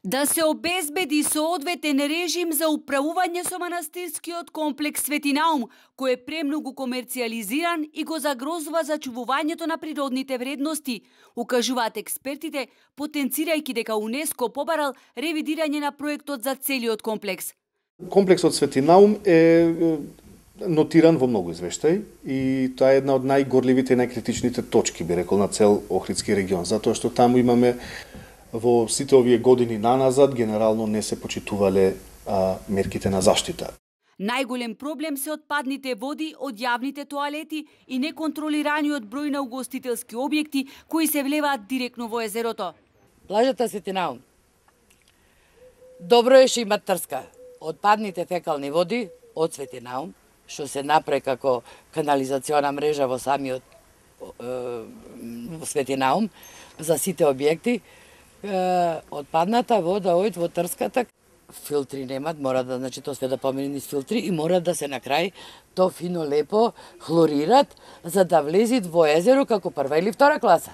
Да се обезбеди соодветен режим за управување со манастирскиот комплекс Свети Наум, кој е премногу комерцијализиран и го загрозува зачувувањето на природните вредности, укажуваат експертите, потенцирајќи дека УНЕСКО побарал ревидирање на проектот за целиот комплекс. Комплексот Свети Наум е нотиран во многу извештаи и тоа е една од најгорливите и најкритичните точки, би рекол, на цел Охридски регион, затоа што таму имаме во сите овие години наназад генерално не се почитувале мерките на заштита. Најголем проблем се отпадните води од јавните тоалети и неконтролираниот број на угостителски објекти кои се влеваат директно во езерото. Плажата Свети Наум добро е што има трска. Отпадните фекални води од Свети Наум, што се направи како канализациона мрежа во самиот Свети Наум за сите објекти, отпадната вода оѓ во трската, филтри немат, мора да, значи, тоа све да помине низ филтри и мора да се на крај то фино лепо хлорират за да влезит во езеро како прва или втора класа.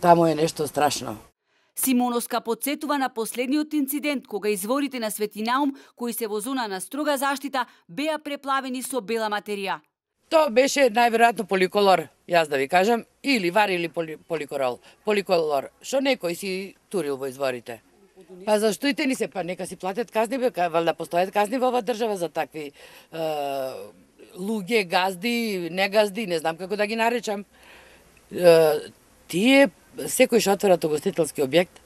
Таму е нешто страшно. Симоновска подсетува на последниот инцидент кога изворите на Свети Наум, кои се во зона на строга заштита, беа преплавени со бела материја. Тоа беше најверојатно поликолор, јас да ви кажам, или вар или поликорол. Поликолор, што некој си турил во изворите. Па зашто и те ни се, па нека си платят казни, валда постојат казни во оваа држава за такви луѓе, газди, негазди, не знам како да ги наречам. Тие, секој што отворат угостителски објект,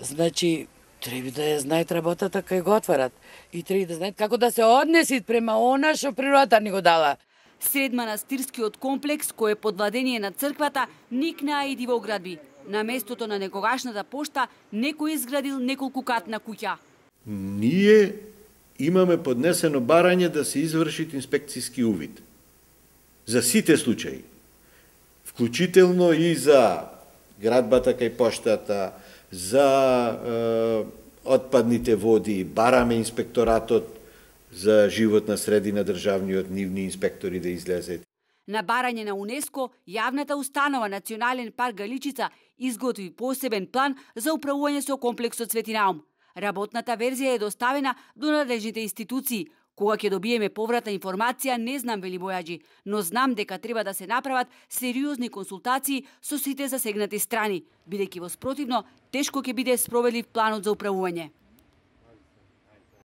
значи, треба да ја знаат работата кај го отворат. И треба да знаат како да се однесит према она што природата ни го дала. Сред манастирскиот комплекс, кој е под владение на црквата, никнаа и дивоградби. На местото на некогашната пошта, некој изградил неколкукатна куќа. Ние имаме поднесено барање да се изврши инспекцијски увид. За сите случаи. Вклучително и за градбата кај поштата, за отпадните води, бараме инспекторатот за животна средина, државниот нивни инспектори да излезет. На барање на УНЕСКО, јавната установа Национален парк Галичица изготви посебен план за управување со комплексот Свети Наум. Работната верзија е доставена до надлежните институции. Кога ќе добиеме повратна информација, не знам, вели Бојаджи, но знам дека треба да се направат сериозни консултации со сите засегнати страни, бидејќи во спротивно тешко ќе биде спроведлив планот за управување.